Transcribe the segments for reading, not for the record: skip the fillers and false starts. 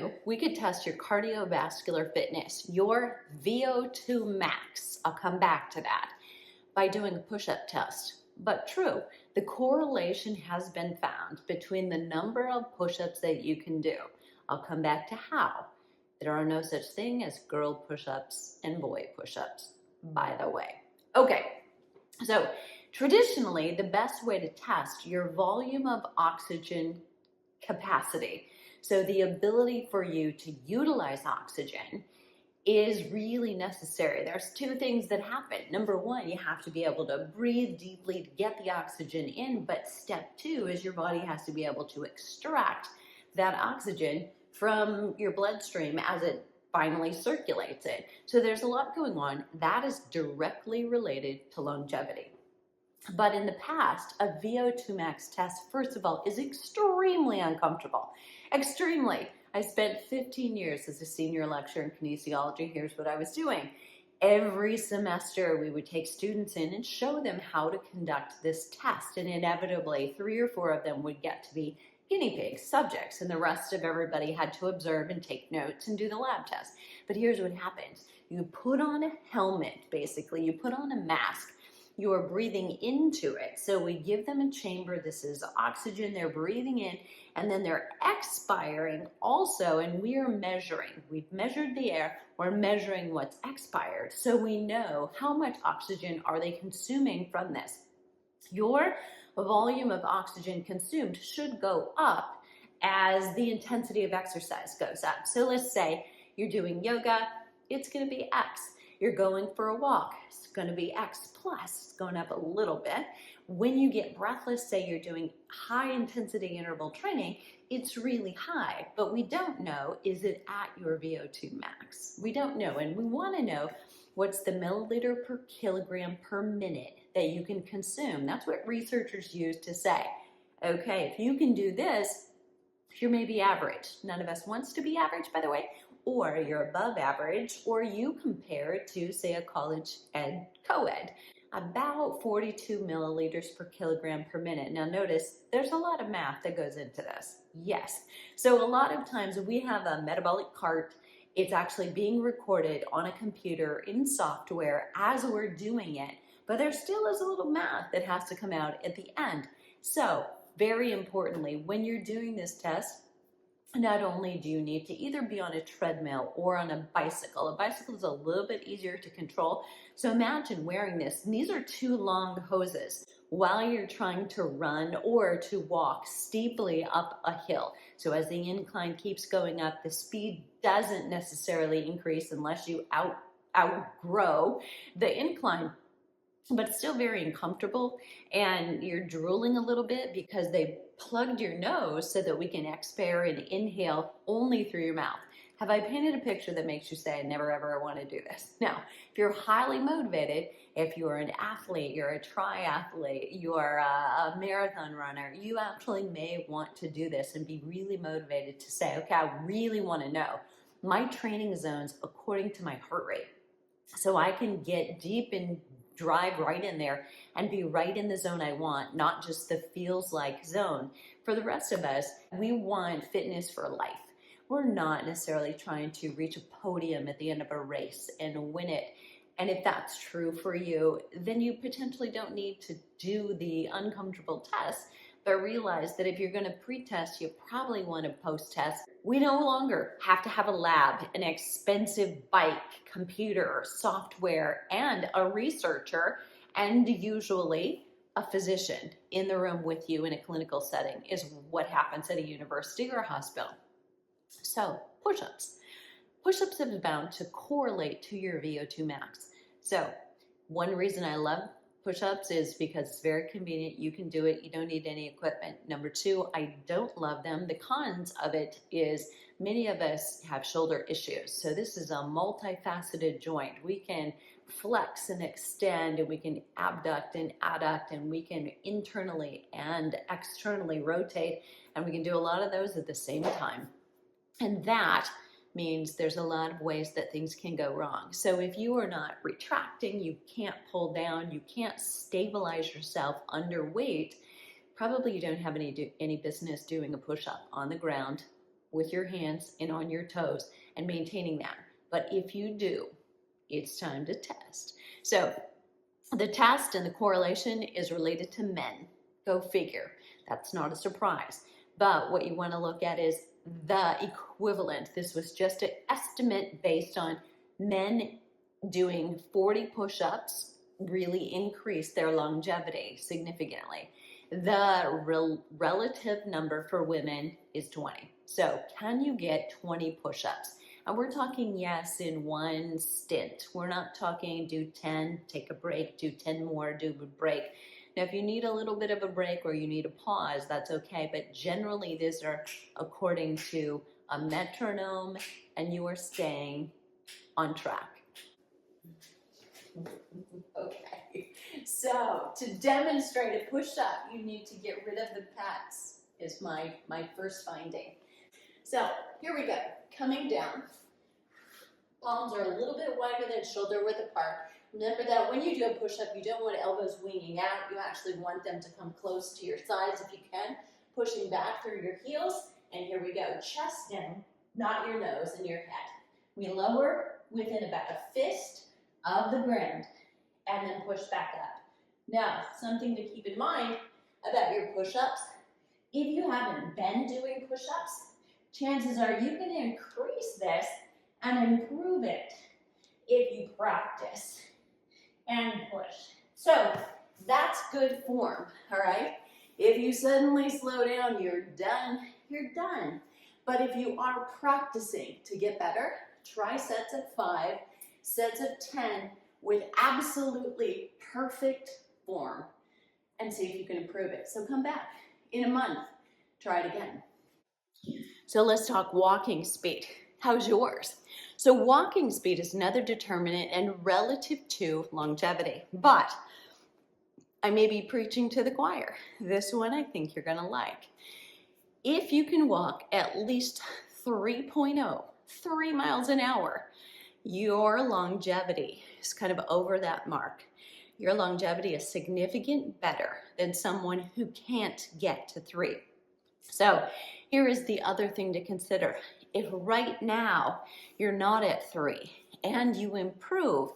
knew we could test your cardiovascular fitness, your VO2 max, I'll come back to that, by doing a push-up test. But true, the correlation has been found between the number of push-ups that you can do. I'll come back to how. There are no such thing as girl push-ups and boy push-ups, by the way. Okay, so traditionally, the best way to test your volume of oxygen capacity, so the ability for you to utilize oxygen, is really necessary. There's two things that happen. Number one, you have to be able to breathe deeply to get the oxygen in, but step two is your body has to be able to extract that oxygen from your bloodstream as it finally circulates it. So there's a lot going on that is directly related to longevity. But in the past, a VO2 max test, first of all, is extremely uncomfortable. Extremely. I spent 15 years as a senior lecturer in kinesiology. Here's what I was doing. Every semester, we would take students in and show them how to conduct this test. And inevitably, 3 or 4 of them would get to be guinea pigs, subjects, and the rest of everybody had to observe and take notes and do the lab test. But here's what happens. You put on a helmet, basically. You put on a mask. You are breathing into it. So we give them a chamber. This is oxygen they're breathing in, and then they're expiring also, and we are measuring. We've measured the air. We're measuring what's expired. So we know how much oxygen are they consuming from this. Your volume of oxygen consumed should go up as the intensity of exercise goes up. So let's say you're doing yoga, it's going to be X. You're going for a walk, it's going to be X plus, it's going up a little bit. When you get breathless, say you're doing high intensity interval training, it's really high, but we don't know, is it at your VO2 max? We don't know, and we want to know what's the milliliter per kilogram per minute that you can consume. That's what researchers use to say, okay, if you can do this, you're maybe average. None of us wants to be average, by the way, or you're above average, or you compare it to, say, a college ed co-ed, about 42 milliliters per kilogram per minute. Now notice, there's a lot of math that goes into this. Yes. So a lot of times we have a metabolic cart. It's actually being recorded on a computer in software as we're doing it, but there still is a little math that has to come out at the end. So very importantly, when you're doing this test, not only do you need to either be on a treadmill or on a bicycle. A bicycle is a little bit easier to control. So imagine wearing this. And these are 2 long hoses while you're trying to run or to walk steeply up a hill. So as the incline keeps going up, the speed doesn't necessarily increase unless you outgrow the incline. But it's still very uncomfortable, and you're drooling a little bit because they plugged your nose so that we can expire and inhale only through your mouth. Have I painted a picture that makes you say, I never ever want to do this? Now, if you're highly motivated, if you're an athlete, you're a triathlete, you're a marathon runner, you actually may want to do this and be really motivated to say, okay, I really want to know my training zones according to my heart rate, so I can get deep and drive right in there and be right in the zone I want, not just the feels like zone. For the rest of us, we want fitness for life. We're not necessarily trying to reach a podium at the end of a race and win it. And if that's true for you, then you potentially don't need to do the uncomfortable test, but realize that if you're going to pre-test, you probably want to post-test. We no longer have to have a lab, an expensive bike, computer, software, and a researcher, and usually a physician in the room with you in a clinical setting is what happens at a university or a hospital. So push-ups. Push-ups have been bound to correlate to your VO2 max. So one reason I love push-ups is because it's very convenient. You can do it. You don't need any equipment. Number 2, I don't love them. The cons of it is many of us have shoulder issues. So this is a multifaceted joint. We can flex and extend, and we can abduct and adduct, and we can internally and externally rotate, and we can do a lot of those at the same time. And that means there's a lot of ways that things can go wrong. So if you are not retracting, you can't pull down, you can't stabilize yourself under weight, probably you don't have any business doing a push-up on the ground with your hands and on your toes and maintaining that. But if you do, it's time to test. So the test and the correlation is related to men. Go figure. That's not a surprise. But what you want to look at is the equivalent. This was just an estimate based on men doing 40 push-ups really increased their longevity significantly. The relative number for women is 20. So can you get 20 push-ups? And we're talking, yes, in one stint. We're not talking do 10, take a break, do 10 more, do a break. Now, if you need a little bit of a break or you need a pause, that's okay. But generally, these are according to a metronome, and you are staying on track. Okay, so to demonstrate a push-up, you need to get rid of the pads, is my first finding. So here we go, coming down. Palms are a little bit wider than shoulder width apart. Remember that when you do a push-up, you don't want elbows winging out. You actually want them to come close to your sides if you can, pushing back through your heels. And here we go, chest down, not your nose and your head. We lower within about a fist of the ground and then push back up. Now, something to keep in mind about your push-ups, if you haven't been doing push-ups, chances are you can increase this and improve it if you practice and push. So that's good form, all right? If you suddenly slow down, you're done, you're done. But if you are practicing to get better, try sets of 5, sets of 10 with absolutely perfect form and see if you can improve it. So come back in a month, try it again. So let's talk walking speed. How's yours? So walking speed is another determinant and relative to longevity, but I may be preaching to the choir. This one I think you're gonna like. If you can walk at least 3.0, 3 miles an hour, your longevity is kind of over that mark. Your longevity is significantly better than someone who can't get to 3. So here is the other thing to consider. If right now you're not at 3 and you improve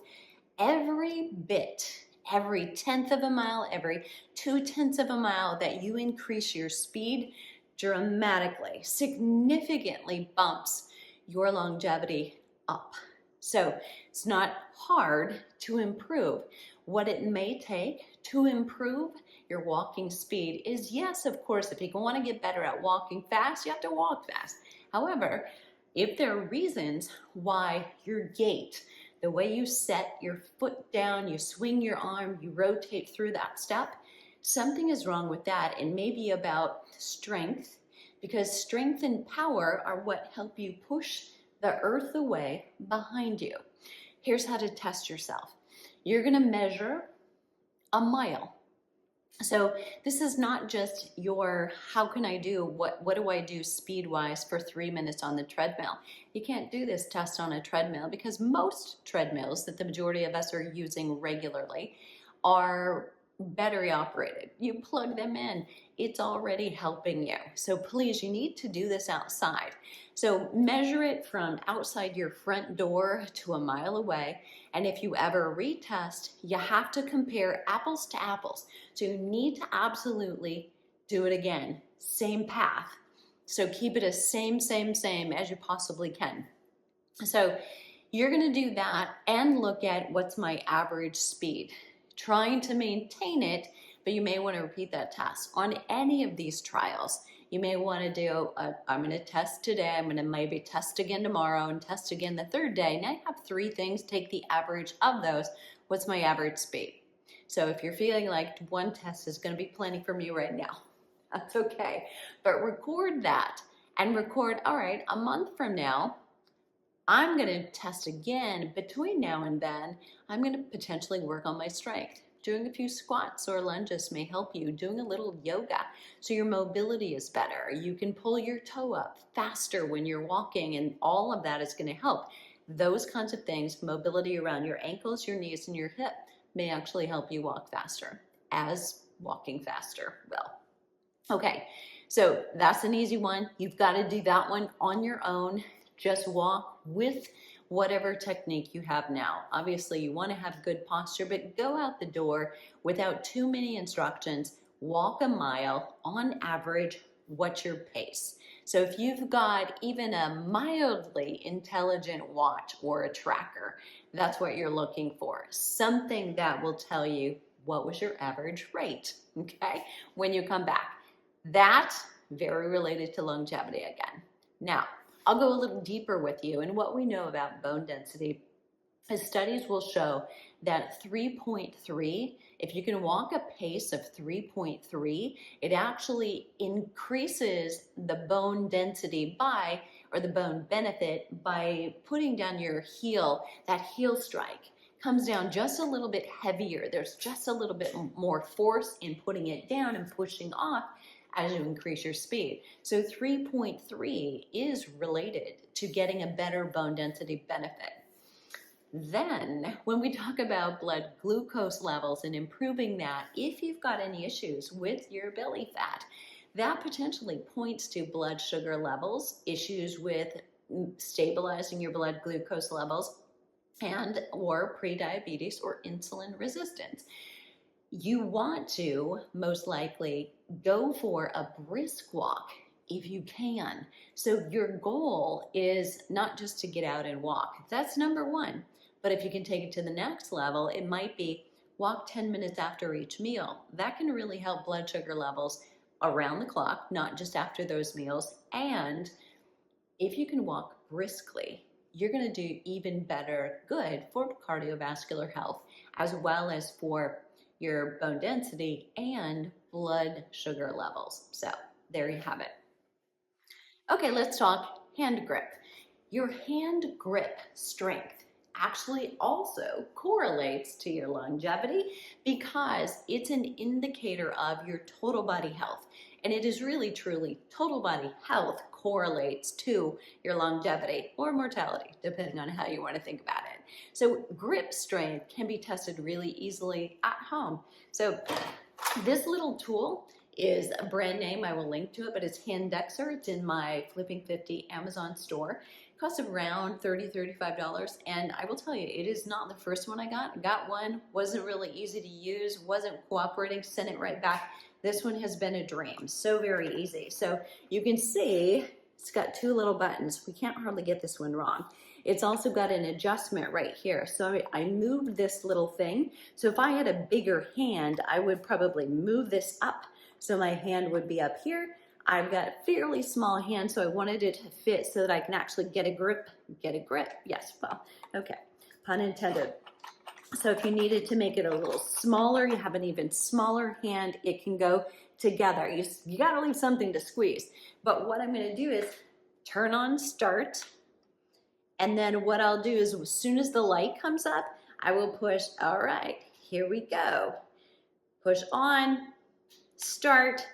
every bit, every 1/10 of a mile, every 2/10 of a mile that you increase your speed dramatically, significantly bumps your longevity up. So it's not hard to improve. What it may take to improve your walking speed is, yes, of course, if you want to get better at walking fast, you have to walk fast. However, if there are reasons why your gait, the way you set your foot down, you swing your arm, you rotate through that step, something is wrong with that. It may be about strength, because strength and power are what help you push the earth away behind you. Here's how to test yourself. You're going to measure a mile. So this is not just your, how can I do, what do I do speed-wise for 3 minutes on the treadmill? You can't do this test on a treadmill because most treadmills that the majority of us are using regularly are battery operated. You plug them in, it's already helping you. So please, you need to do this outside. So measure it from outside your front door to a mile away. And if you ever retest, you have to compare apples to apples. So you need to absolutely do it again. Same path. So keep it as same as you possibly can. So you're gonna do that and look at what's my average speed. Trying to maintain it, but you may want to repeat that test. On any of these trials, you may want to do, I'm going to test today, I'm going to maybe test again tomorrow and test again the 3rd day. Now you have 3 things, take the average of those. What's my average speed? So if you're feeling like one test is going to be plenty for me right now, that's okay. But record that and record, all right, a month from now, I'm going to test again. Between now and then, I'm going to potentially work on my strength. Doing a few squats or lunges may help you. Doing a little yoga so your mobility is better. You can pull your toe up faster when you're walking, and all of that is going to help. Those kinds of things, mobility around your ankles, your knees, and your hip, may actually help you walk faster, as walking faster will. Okay, So that's an easy one. You've got to do that one on your own. Just walk with whatever technique you have now. Obviously, you want to have good posture, but go out the door without too many instructions. Walk a mile on average. What's your pace? So if you've got even a mildly intelligent watch or a tracker, that's what you're looking for. Something that will tell you what was your average rate, okay, when you come back. That, very related to longevity again. Now, I'll go a little deeper with you, and what we know about bone density is studies will show that 3.3, if you can walk a pace of 3.3, it actually increases the bone density by, or the bone benefit by putting down your heel. That heel strike comes down just a little bit heavier. There's just a little bit more force in putting it down and pushing off as you increase your speed. So 3.3 is related to getting a better bone density benefit. Then, when we talk about blood glucose levels and improving that, if you've got any issues with your belly fat, that potentially points to blood sugar levels, issues with stabilizing your blood glucose levels, and or prediabetes or insulin resistance. You want to most likely go for a brisk walk if you can. So your goal is not just to get out and walk. That's number one. But if you can take it to the next level, it might be walk 10 minutes after each meal. That can really help blood sugar levels around the clock, not just after those meals. And if you can walk briskly, you're going to do even better good for cardiovascular health, as well as for your bone density and blood sugar levels. So there you have it. Okay, let's talk hand grip. Your hand grip strength actually also correlates to your longevity because it's an indicator of your total body health. And it is really, truly, total body health correlates to your longevity or mortality, depending on how you want to think about it. So grip strength can be tested really easily at home. So this little tool is a brand name. I will link to it, but it's Handgrip. It's in my Flipping 50 Amazon store. It costs around $30, $35. And I will tell you, it is not the first one I got. I got one, wasn't really easy to use, wasn't cooperating, sent it right back. This one has been a dream. So very easy. So you can see it's got two little buttons. We can't hardly get this one wrong. It's also got an adjustment right here. So I moved this little thing. So if I had a bigger hand, I would probably move this up. So my hand would be up here. I've got a fairly small hand, so I wanted it to fit so that I can actually get a grip. Get a grip. Yes, well, okay. Pun intended. So if you needed to make it a little smaller, you have an even smaller hand, it can go together. You got to leave something to squeeze. But what I'm going to do is turn on start. And then what I'll do is as soon as the light comes up, I will push, all right, here we go. Push on, start,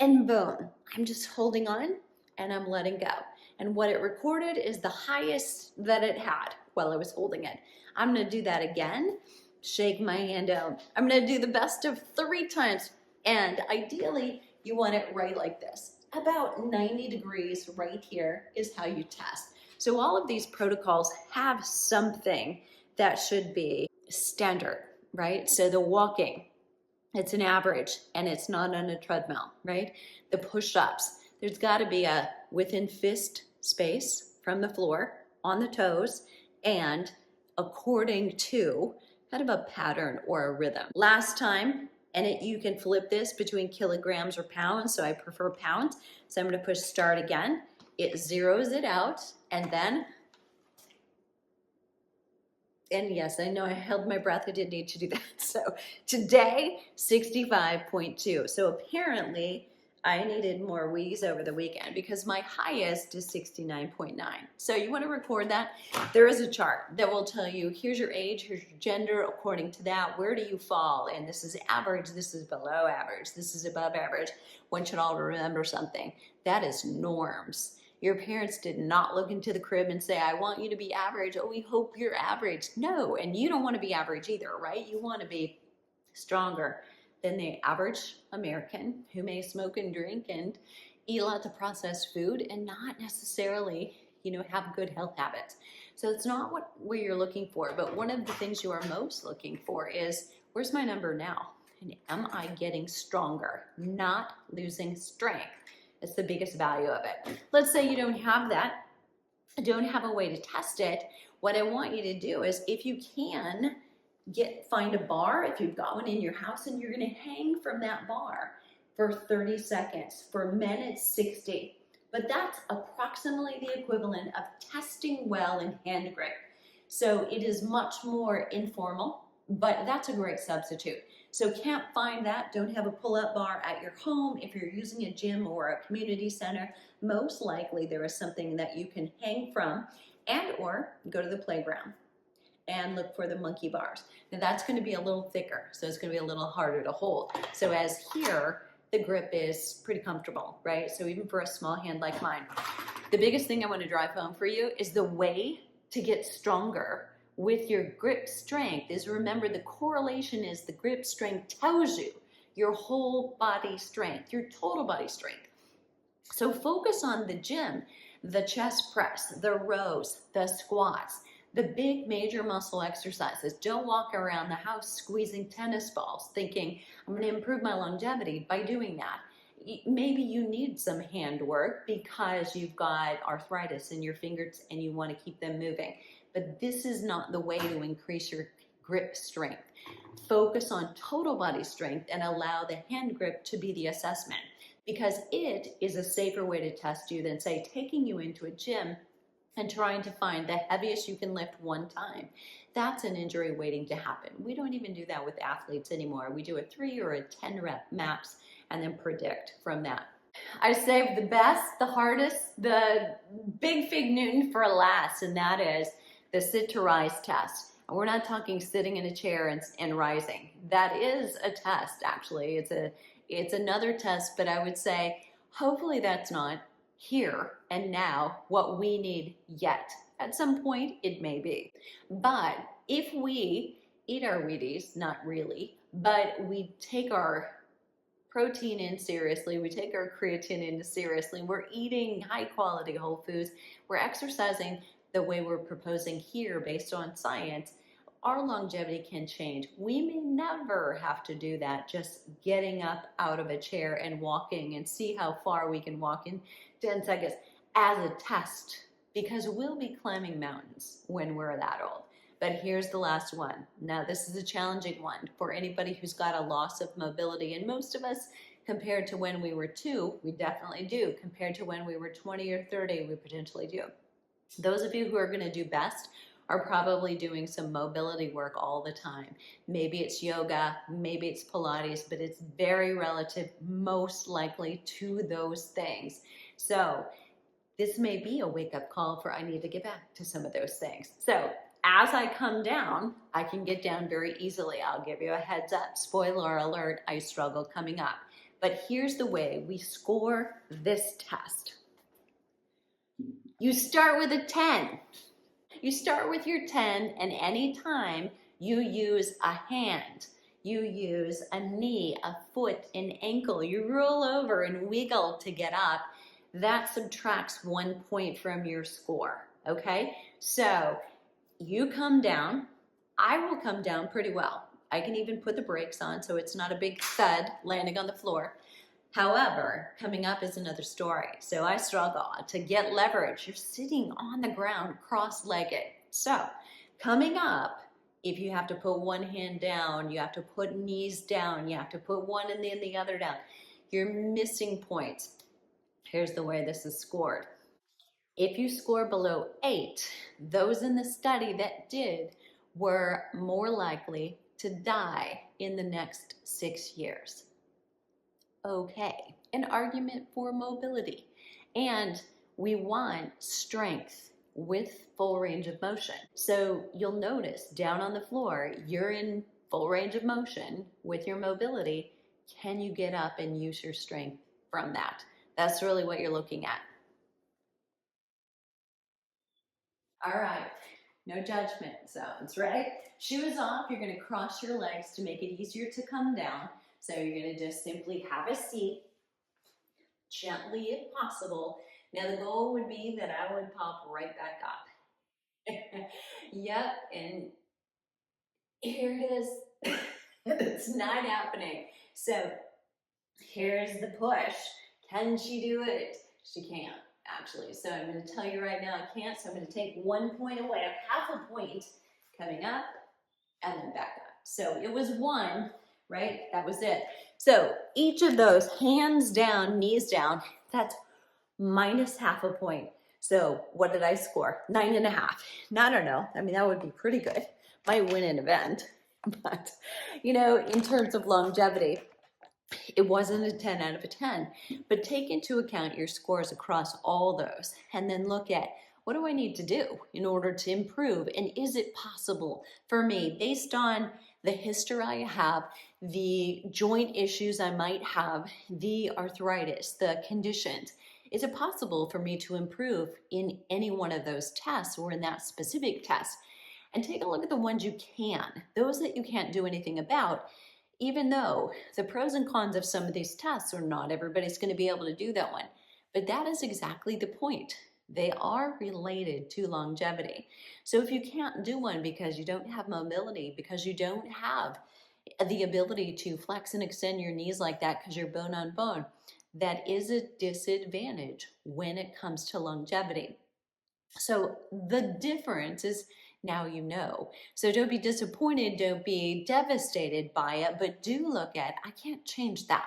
and boom. I'm just holding on and I'm letting go. And what it recorded is the highest that it had while I was holding it. I'm gonna do that again, shake my hand out. I'm gonna do the best of 3 times. And ideally, you want it right like this. About 90 degrees right here is how you test. So all of these protocols have something that should be standard, right? So the walking, it's an average and it's not on a treadmill, right? The push-ups, there's gotta be a within fist space from the floor on the toes and according to kind of a pattern or a rhythm. Last time, and you can flip this between kilograms or pounds, so I prefer pounds. So I'm gonna push start again. It zeroes it out and then, and yes, I know I held my breath, I didn't need to do that. So today, 65.2. So apparently I needed more wheeze over the weekend because my highest is 69.9. So you want to record that. There is a chart that will tell you, here's your age, here's your gender, according to that, where do you fall? And this is average, this is below average, this is above average. One should all remember something. That is norms. Your parents did not look into the crib and say, I want you to be average. Oh, we hope you're average. No, and you don't want to be average either, right? You want to be stronger, than the average American who may smoke and drink and eat lots of processed food and not necessarily, have good health habits. So it's not what you're looking for, but one of the things you are most looking for is, where's my number now? And am I getting stronger, not losing strength? It's the biggest value of it. Let's say you don't have that, don't have a way to test it. What I want you to do is, if you can, find a bar, if you've got one in your house, and you're going to hang from that bar for 30 seconds. For men, it's 60. But that's approximately the equivalent of testing well in hand grip. So it is much more informal, but that's a great substitute. So can't find that, don't have a pull-up bar at your home. If you're using a gym or a community center, most likely there is something that you can hang from, and or go to the playground and look for the monkey bars. Now that's going to be a little thicker, so it's going to be a little harder to hold. So as here, the grip is pretty comfortable, right? So even for a small hand like mine. The biggest thing I want to drive home for you is the way to get stronger with your grip strength is, remember, the correlation is the grip strength tells you your whole body strength, your total body strength. So focus on the gym, the chest press, the rows, the squats, the big major muscle exercises. Don't walk around the house squeezing tennis balls thinking, I'm going to improve my longevity by doing that. Maybe you need some hand work because you've got arthritis in your fingers and you want to keep them moving. But this is not the way to increase your grip strength. Focus on total body strength and allow the hand grip to be the assessment, because it is a safer way to test you than, say, taking you into a gym and trying to find the heaviest you can lift one time. That's an injury waiting to happen. We don't even do that with athletes anymore. We do a 3 or a 10 rep max and then predict from that. I saved the best, the hardest, the big fig Newton for last, and that is the sit to rise test. And we're not talking sitting in a chair and rising. That is a test, actually. It's another test, but I would say hopefully that's not here and now what we need yet. At some point it may be. But if we eat our Wheaties, not really, but we take our protein in seriously, we take our creatine in seriously, we're eating high quality whole foods, we're exercising the way we're proposing here based on science, our longevity can change. We may never have to do that, just getting up out of a chair and walking, and see how far we can walk in 10 seconds as a test, because we'll be climbing mountains when we're that old. But here's the last one. Now, this is a challenging one for anybody who's got a loss of mobility, and most of us, compared to when we were 2, we definitely do. Compared to when we were 20 or 30, we potentially do. Those of you who are going to do best are probably doing some mobility work all the time. Maybe it's yoga, maybe it's Pilates, but it's very relative, most likely, to those things. So this may be a wake-up call for, I need to get back to some of those things. So as I come down, I can get down very easily. I'll give you a heads up. Spoiler alert, I struggle coming up. But here's the way we score this test. You start with a 10. You start with your 10, and anytime you use a hand, you use a knee, a foot, an ankle, you roll over and wiggle to get up, that subtracts 1 point from your score, okay? So you come down. I will come down pretty well. I can even put the brakes on so it's not a big thud landing on the floor. However, coming up is another story. So I struggle to get leverage. You're sitting on the ground cross-legged. So coming up, if you have to put one hand down, you have to put knees down, you have to put one and then the other down, you're missing points. Here's the way this is scored. If you score below 8, those in the study that did were more likely to die in the next 6 years. Okay, an argument for mobility. And we want strength with full range of motion. So you'll notice down on the floor, you're in full range of motion with your mobility. Can you get up and use your strength from that? That's really what you're looking at. All right, no judgment zones, right? Shoes off, you're gonna cross your legs to make it easier to come down. So you're going to just simply have a seat, gently if possible. Now the goal would be that I would pop right back up. Yep, and here it is. It's not happening. So here's the push. Can she do it? She can't, actually. So I'm going to tell you right now I can't. So I'm going to take 1 point away, half a point coming up and then back up. So it was 1, right? That was it. So each of those, hands down, knees down, that's minus half a point. So what did I score? 9.5. Now, I don't know. I mean, that would be pretty good. Might win an event. But, you know, in terms of longevity, it wasn't a 10 out of a 10. But take into account your scores across all those and then look at, what do I need to do in order to improve? And is it possible for me, based on the history I have, the joint issues I might have, the arthritis, the conditions, is it possible for me to improve in any one of those tests or in that specific test? And take a look at the ones you can, those that you can't do anything about, even though the pros and cons of some of these tests are not everybody's going to be able to do that one. But that is exactly the point. They are related to longevity. So if you can't do one because you don't have mobility, because you don't have the ability to flex and extend your knees like that because you're bone on bone, that is a disadvantage when it comes to longevity. So the difference is, now you know. So don't be disappointed, don't be devastated by it, but do look at, I can't change that.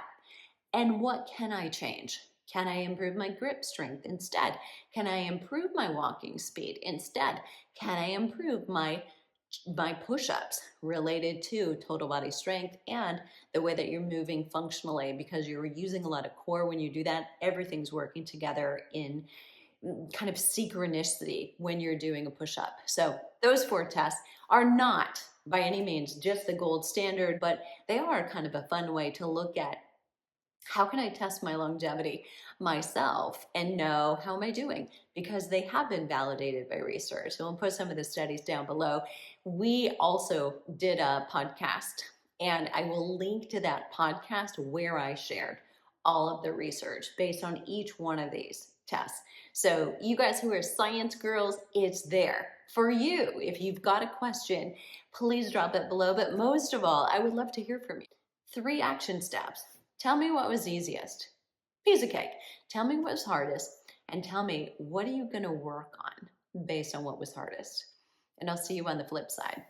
And what can I change? Can I improve my grip strength instead? Can I improve my walking speed instead? Can I improve my push-ups related to total body strength and the way that you're moving functionally, because you're using a lot of core when you do that. Everything's working together in kind of synchronicity when you're doing a push-up. So those 4 tests are not by any means just the gold standard, but they are kind of a fun way to look at, how can I test my longevity myself and know how am I doing? Because they have been validated by research. So we'll put some of the studies down below. We also did a podcast, and I will link to that podcast where I shared all of the research based on each one of these tests. So you guys who are science girls, it's there for you. If you've got a question, please drop it below. But most of all, I would love to hear from you. 3 action steps. Tell me what was easiest. Piece of cake. Tell me what was hardest, and tell me, what are you going to work on based on what was hardest? And I'll see you on the flip side.